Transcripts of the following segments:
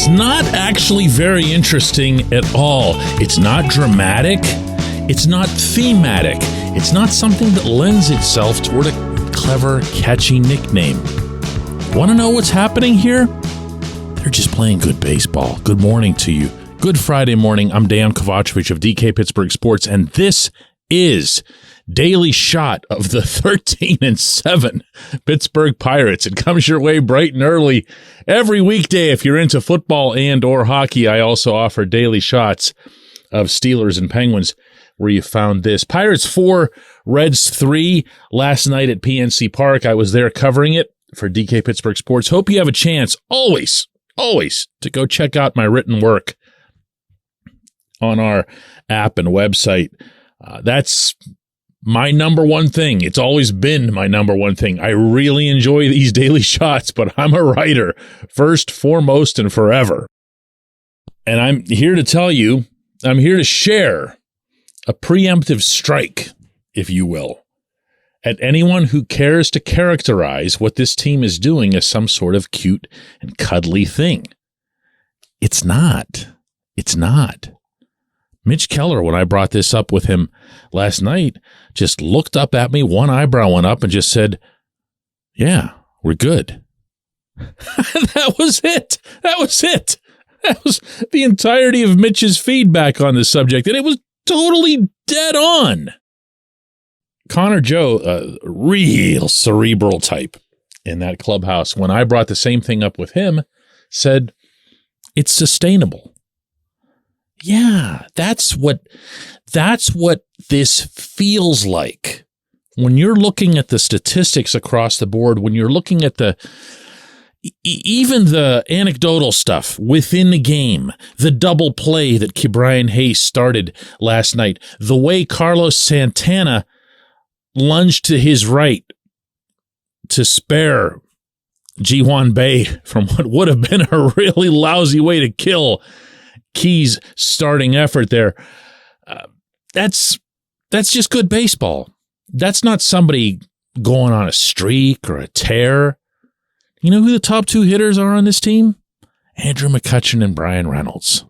It's not actually very interesting at all. It's not dramatic. It's not thematic. It's not something that lends itself toward a clever, catchy nickname. Want to know what's happening here? They're just playing good baseball. Good morning to you. Good Friday morning. I'm Dejan Kovacevic of DK Pittsburgh Sports, and this is Daily Shot of the 13-7 Pittsburgh Pirates. It comes your way bright and early every weekday if you're into football and or hockey. I also offer daily shots of Steelers and Penguins where you found this. Pirates 4, Reds 3 last night at PNC Park. I was there covering it for DK Pittsburgh Sports. Hope you have a chance always to go check out my written work on our app and website. That's my number one thing. It's always been my number one thing. I really enjoy these daily shots, but I'm a writer first, foremost, and forever. And I'm here to tell you, I'm here to share a preemptive strike, if you will, at anyone who cares to characterize what this team is doing as some sort of cute and cuddly thing. It's not. It's not. Mitch Keller, when I brought this up with him last night, just looked up at me, one eyebrow went up, and just said, yeah, we're good. That was it. That was the entirety of Mitch's feedback on this subject, and it was totally dead on. Connor Joe, a real cerebral type in that clubhouse, when I brought the same thing up with him, said, it's sustainable. Yeah, that's what this feels like. When you're looking at the statistics across the board, when you're looking at even the anecdotal stuff within the game, the double play that Brian Hayes started last night, the way Carlos Santana lunged to his right to spare Ji-hwan Bae from what would have been a really lousy way to kill Key's starting effort there. That's just good baseball. That's not somebody going on a streak or a tear. You know who the top two hitters are on this team? Andrew McCutchen and Brian Reynolds.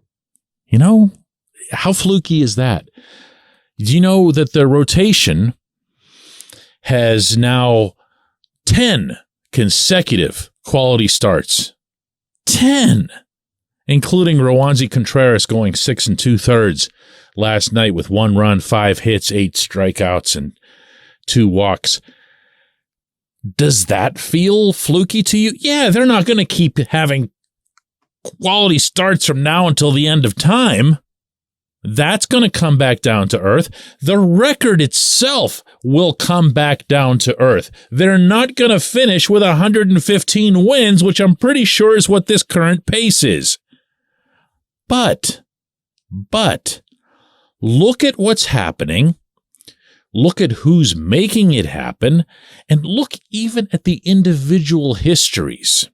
You know, how fluky is that? Do you know that the rotation has now 10 consecutive quality starts? 10! Including Rowanzi Contreras going 6 2/3 last night with 1 run, 5 hits, 8 strikeouts, and 2 walks. Does that feel fluky to you? Yeah, they're not going to keep having quality starts from now until the end of time. That's going to come back down to earth. The record itself will come back down to earth. They're not going to finish with 115 wins, which I'm pretty sure is what this current pace is. But look at what's happening. Look at who's making it happen, and look even at the individual histories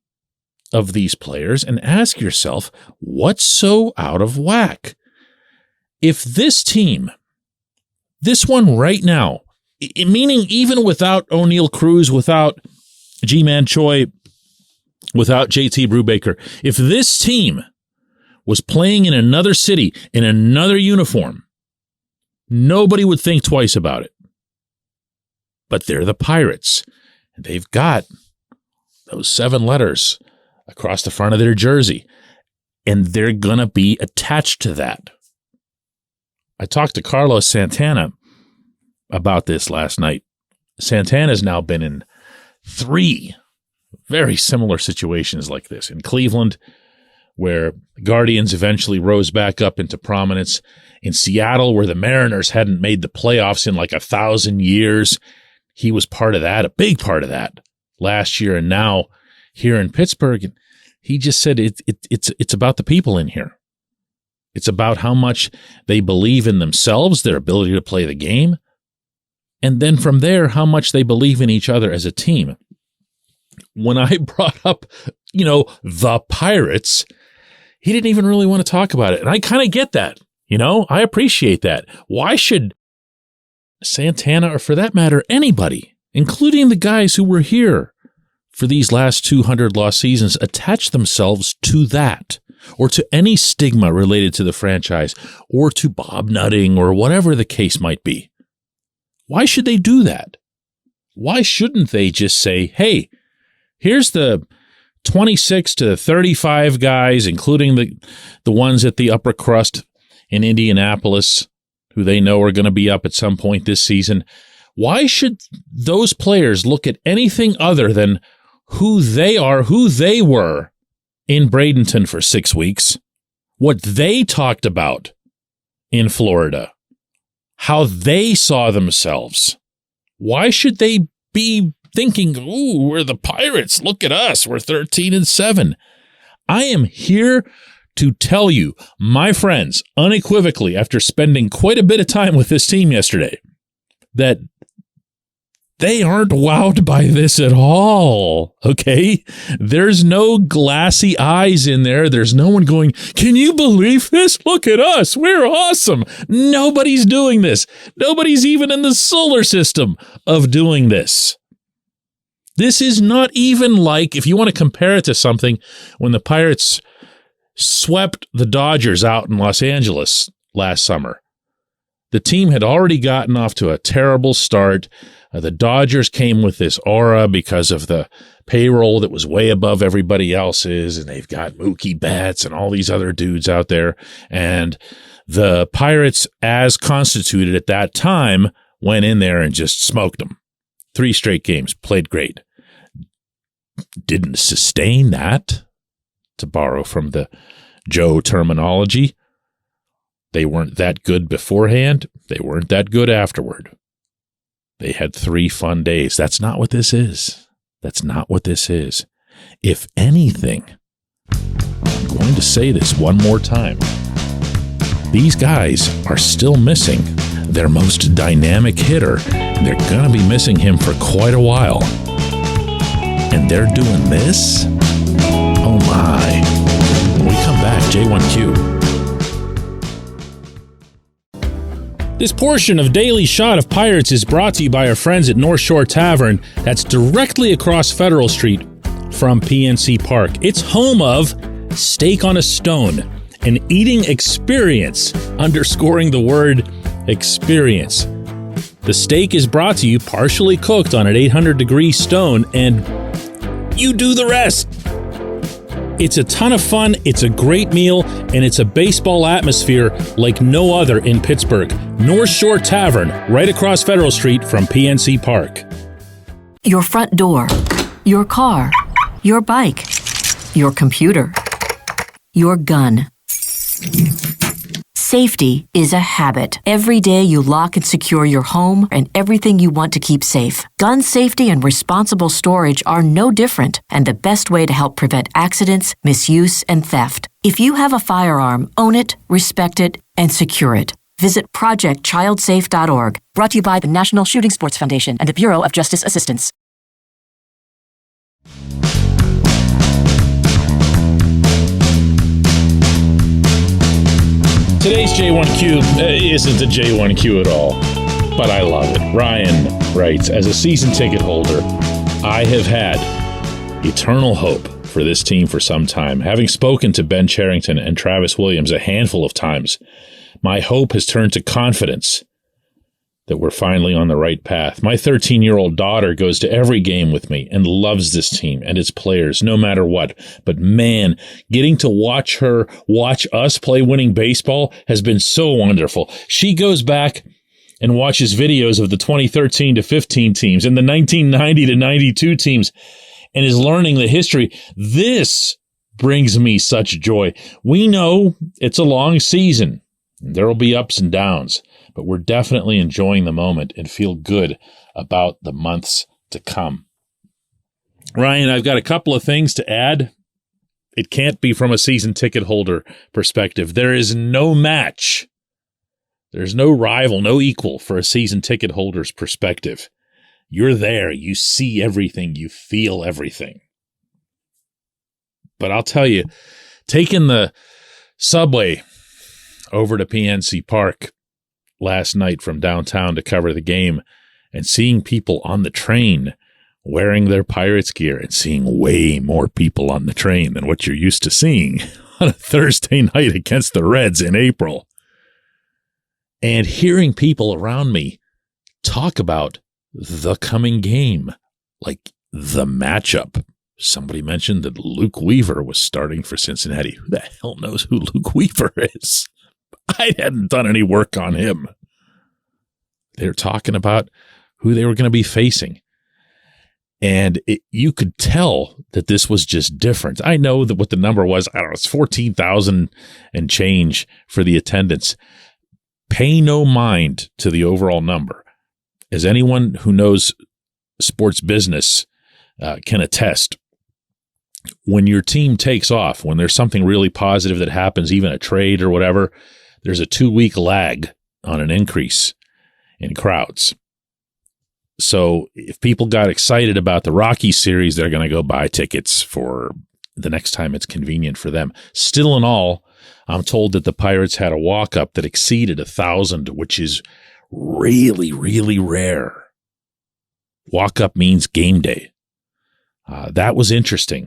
of these players and ask yourself, what's so out of whack? If this team, this one right now, meaning even without O'Neal Cruz, without G-Man Choi, without JT Brubaker, if this team was playing in another city, in another uniform, nobody would think twice about it. But they're the Pirates. And they've got those 7 letters across the front of their jersey. And they're going to be attached to that. I talked to Carlos Santana about this last night. Santana's now been in 3 very similar situations like this. In Cleveland, where Guardians eventually rose back up into prominence. In Seattle, where the Mariners hadn't made the playoffs in like 1,000 years. He was part of that, a big part of that last year. And now here in Pittsburgh, he just said it's about the people in here. It's about how much they believe in themselves, their ability to play the game. And then from there, how much they believe in each other as a team. When I brought up, the Pirates, he didn't even really want to talk about it. And I kind of get that. I appreciate that. Why should Santana, or for that matter, anybody, including the guys who were here for these last 200 loss seasons attach themselves to that, or to any stigma related to the franchise, or to Bob Nutting, or whatever the case might be. Why should they do that? Why shouldn't they just say, hey, here's the 26 to 35 guys, including the ones at the upper crust in Indianapolis, who they know are going to be up at some point this season. Why should those players look at anything other than who they are, who they were in Bradenton for 6 weeks, what they talked about in Florida, how they saw themselves? Why should they be thinking, ooh, we're the Pirates, look at us, we're 13-7. I am here to tell you, my friends, unequivocally, after spending quite a bit of time with this team yesterday, that they aren't wowed by this at all, okay? There's no glassy eyes in there. There's no one going, can you believe this? Look at us. We're awesome. Nobody's doing this. Nobody's even in the solar system of doing this. This is not even like, if you want to compare it to something, when the Pirates swept the Dodgers out in Los Angeles last summer. The team had already gotten off to a terrible start. The Dodgers came with this aura because of the payroll that was way above everybody else's, and they've got Mookie Betts and all these other dudes out there. And the Pirates, as constituted at that time, went in there and just smoked them. 3 straight games, played great. Didn't sustain that, to borrow from the Joe terminology. They weren't that good beforehand. They weren't that good afterward. They had 3 fun days. That's not what this is. That's not what this is. If anything, I'm going to say this one more time. These guys are still missing their most dynamic hitter. They're going to be missing him for quite a while. And they're doing this? Oh my. When we come back, J1Q. This portion of Daily Shot of Pirates is brought to you by our friends at North Shore Tavern. That's directly across Federal Street from PNC Park. It's home of Steak on a Stone, an eating experience, underscoring the word experience. The steak is brought to you partially cooked on an 800-degree stone, and you do the rest. It's a ton of fun, it's a great meal, and it's a baseball atmosphere like no other in Pittsburgh. North Shore Tavern, right across Federal Street from PNC Park. Your front door, your car, your bike, your computer, your gun. Safety is a habit. Every day you lock and secure your home and everything you want to keep safe. Gun safety and responsible storage are no different, and the best way to help prevent accidents, misuse, and theft. If you have a firearm, own it, respect it, and secure it. Visit ProjectChildSafe.org. Brought to you by the National Shooting Sports Foundation and the Bureau of Justice Assistance. Today's J1Q isn't a J1Q at all, but I love it. Ryan writes, as a season ticket holder, I have had eternal hope for this team for some time. Having spoken to Ben Cherington and Travis Williams a handful of times, my hope has turned to confidence that we're finally on the right path. My 13-year-old daughter goes to every game with me and loves this team and its players, no matter what. But man, getting to watch her watch us play winning baseball has been so wonderful. She goes back and watches videos of the 2013 to 15 teams and the 1990 to 92 teams and is learning the history. This brings me such joy. We know it's a long season. There will be ups and downs, but we're definitely enjoying the moment and feel good about the months to come. Ryan, I've got a couple of things to add. It can't be from a season ticket holder perspective. There is no match. There's no rival, no equal for a season ticket holder's perspective. You're there. You see everything. You feel everything. But I'll tell you, taking the subway over to PNC Park last night from downtown to cover the game and seeing people on the train wearing their Pirates gear and seeing way more people on the train than what you're used to seeing on a Thursday night against the Reds in April. And hearing people around me talk about the coming game, like the matchup. Somebody mentioned that Luke Weaver was starting for Cincinnati. Who the hell knows who Luke Weaver is? I hadn't done any work on him. They were talking about who they were going to be facing. And you could tell that this was just different. I know that what the number was, I don't know, it's 14,000 and change for the attendance. Pay no mind to the overall number. As anyone who knows sports business can attest, when your team takes off, when there's something really positive that happens, even a trade or whatever, there's a 2-week lag on an increase in crowds. So if people got excited about the Rockies series, they're going to go buy tickets for the next time it's convenient for them. Still in all, I'm told that the Pirates had a walk-up that exceeded 1,000, which is really, really rare. Walk-up means game day. That was interesting.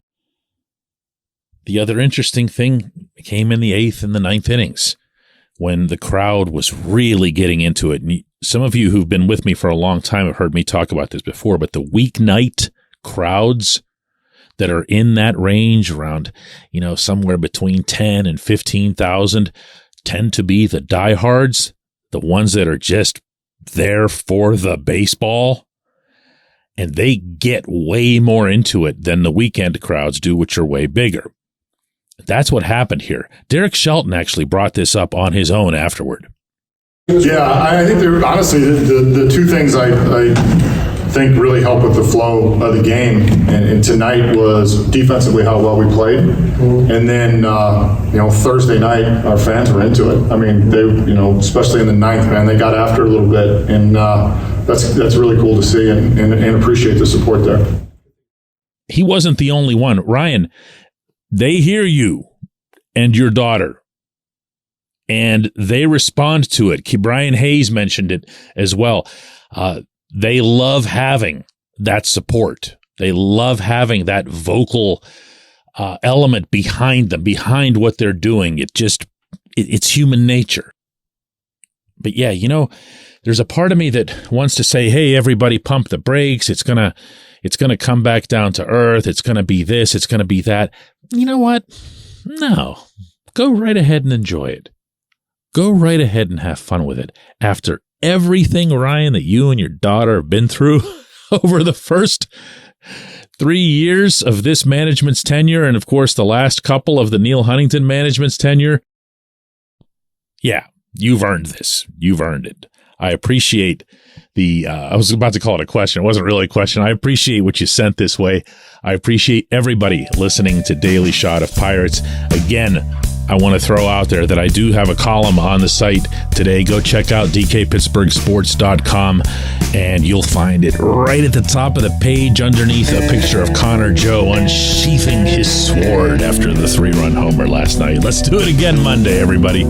The other interesting thing came in the 8th and the 9th innings when the crowd was really getting into it. And some of you who've been with me for a long time have heard me talk about this before, but the weeknight crowds that are in that range around, somewhere between 10 and 15,000 tend to be the diehards, the ones that are just there for the baseball. And they get way more into it than the weekend crowds do, which are way bigger. That's what happened here. Derek Shelton actually brought this up on his own afterward. Yeah, I think honestly, the two things I think really helped with the flow of the game, and tonight was defensively how well we played, and then Thursday night our fans were into it. I mean, they especially in the 9th, man, they got after it a little bit, and that's really cool to see and appreciate the support there. He wasn't the only one, Ryan. They hear you and your daughter, and they respond to it. Brian Hayes mentioned it as well. They love having that support. They love having that vocal element behind them, behind what they're doing. It's human nature. But yeah, there's a part of me that wants to say, hey, everybody pump the brakes. It's gonna come back down to earth. It's going to be this. It's going to be that. You know what? No. Go right ahead and enjoy it. Go right ahead and have fun with it. After everything, Ryan, that you and your daughter have been through over the first 3 years of this management's tenure, and of course the last couple of the Neil Huntington management's tenure, yeah, you've earned this. You've earned it. I appreciate I was about to call it a question. It wasn't really a question. I appreciate what you sent this way. I appreciate everybody listening to Daily Shot of Pirates. Again, I want to throw out there that I do have a column on the site today. Go check out dkpittsburghsports.com, and you'll find it right at the top of the page underneath a picture of Connor Joe unsheathing his sword after the 3-run homer last night. Let's do it again Monday, everybody.